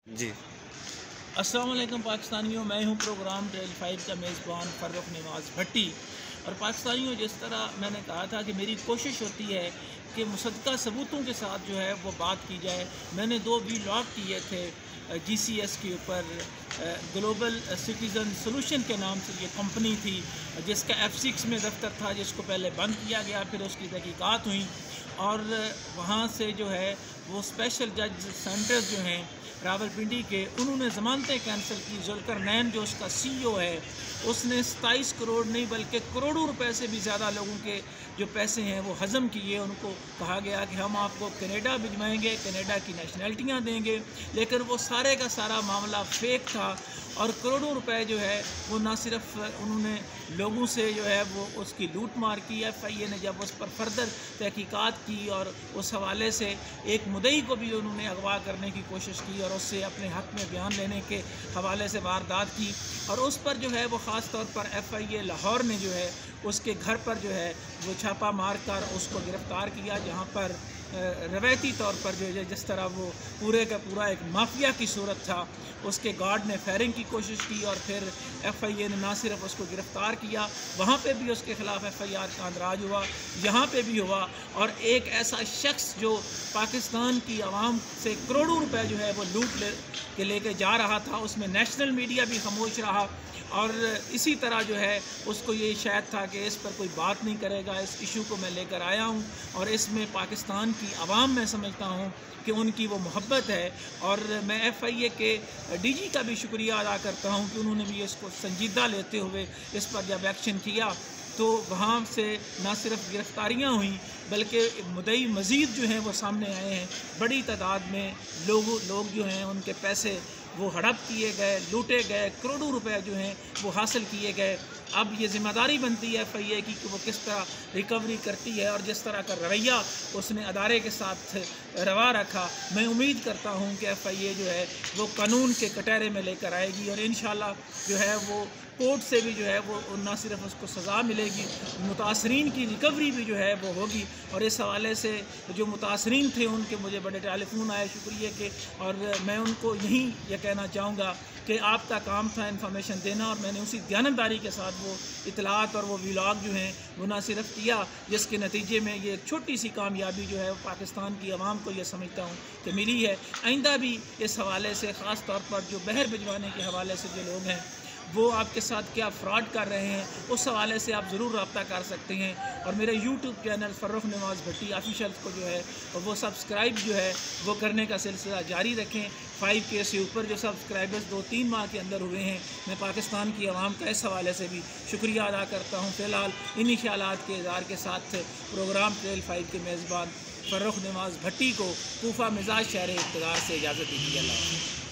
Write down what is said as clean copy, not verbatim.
جی अस्सलाम वालेकुम पाकिस्तानियों, मैं हूं प्रोग्राम ट्रेल 5 का मेज़बान फ़र्रुख नवाज़ भट्टी। और पाकिस्तानियों, जिस तरह मैंने कहा था कि मेरी कोशिश होती है कि मुसद्दक़ा सबूतों के साथ जो है वो बात की जाए। मैंने 2 व्लॉग किए थे GCS के ऊपर। ग्लोबल सिटीज़न सोल्यूशन के नाम से ये कंपनी थी, जिसका F6 में दफ्तर था, जिसको पहले बंद किया गया, फिर उसकी तहकीकात हुई और वहाँ से जो है वो स्पेशल जज सेंटर्स जो हैं रावलपिंडी के, उन्होंने ज़मानतें कैंसिल की। ज़ुल्करनैन जो उसका CEO है, उसने 27 करोड़ नहीं बल्कि करोड़ों रुपए से भी ज़्यादा लोगों के जो पैसे हैं वो हज़म किए। उनको कहा गया कि हम आपको कनाडा भिजवाएंगे, कनाडा की नेशनलिटियाँ देंगे, लेकिन वो सारे का सारा मामला फेक था। और करोड़ों रुपए जो है वो ना सिर्फ उन्होंने लोगों से जो है वो उसकी लूट मार की। FIA ने जब उस पर फर्दर तहकीकात की और उस हवाले से एक मुद्दई को भी उन्होंने अगवा करने की कोशिश की और उससे अपने हक़ में बयान लेने के हवाले से वारदात की, और उस पर जो है वो ख़ास तौर पर FIA लाहौर ने जो है उसके घर पर जो है वो छापा मार कर उसको गिरफ़्तार किया, जहाँ पर रवायती तौर पर जो है जिस तरह वो पूरे का पूरा एक माफिया की सूरत था, उसके गार्ड ने फायरिंग की कोशिश की और फिर FIA ने ना सिर्फ उसको गिरफ़्तार किया, वहाँ पे भी उसके ख़िलाफ़ FIR का अंदराज हुआ, यहाँ पे भी हुआ। और एक ऐसा शख्स जो पाकिस्तान की आवाम से करोड़ों रुपए जो है वो लूट के लेके जा रहा था, उसमें नेशनल मीडिया भी खामोश रहा। और इसी तरह जो है उसको ये शायद था कि इस पर कोई बात नहीं करेगा। इस इशू को मैं लेकर आया हूँ और इसमें पाकिस्तान की आवाम मैं समझता हूँ कि उनकी वो मोहब्बत है। और मैं FIA के DG का भी शुक्रिया अदा करता हूँ कि उन्होंने भी इसको संजीदा लेते हुए इस पर जब एक्शन किया तो वहाँ से ना सिर्फ गिरफ़्तारियाँ हुई बल्कि मुद्दई मज़ीद जो हैं वो सामने आए हैं। बड़ी तादाद में लोग जो हैं उनके पैसे वो हड़प किए गए, लूटे गए, करोड़ों रुपए जो हैं वो हासिल किए गए। अब ये ज़िम्मेदारी बनती है FIA की कि वो किस तरह रिकवरी करती है और जिस तरह का रवैया उसने अदारे के साथ रवा रखा, मैं उम्मीद करता हूँ कि FIA जो है वो कानून के कटहरे में लेकर आएगी और इंशाल्लाह जो है वो कोर्ट से भी जो है वो ना सिर्फ उसको सज़ा मिलेगी, मुतासरीन की रिकवरी भी जो है वो होगी। और इस हवाले से जो मुतासरीन थे उनके मुझे बड़े टेलीफोन आए शुक्रिया के, और मैं उनको यही ये कहना चाहूँगा कि आपका काम था इन्फॉर्मेशन देना, और मैंने उसी दयानतदारी के साथ वो इतलात और वो व्लॉग जो हैं वो ना सिर्फ किया, जिसके नतीजे में ये एक छोटी सी कामयाबी जो है वो पाकिस्तान की आवाम को ये समझता हूँ कि मिली है। आइंदा भी इस हवाले से ख़ास तौर पर जो बहर भिजवाने के हवाले से जो लोग हैं वो आपके साथ क्या फ्रॉड कर रहे हैं, उस हवाले से आप ज़रूर रब्ता कर सकते हैं। और मेरे YouTube चैनल फ़र्रुख नवाज़ भट्टी ऑफिशियल को जो है वो सब्सक्राइब जो है वो करने का सिलसिला जारी रखें। 5K से ऊपर जो सब्सक्राइबर्स 2-3 माह के अंदर हुए हैं, मैं पाकिस्तान की आवाम का इस हवाले से भी शुक्रिया अदा करता हूँ। फ़िलहाल इन्हीं ख्यालात के इज़हार के साथ प्रोग्राम ट्रेल 5 के मेज़बान फ़र्रुख नवाज़ भट्टी को कूफा मिजाज शहर इक़्तिदार से इजाज़त दीजिए। अल्लाह।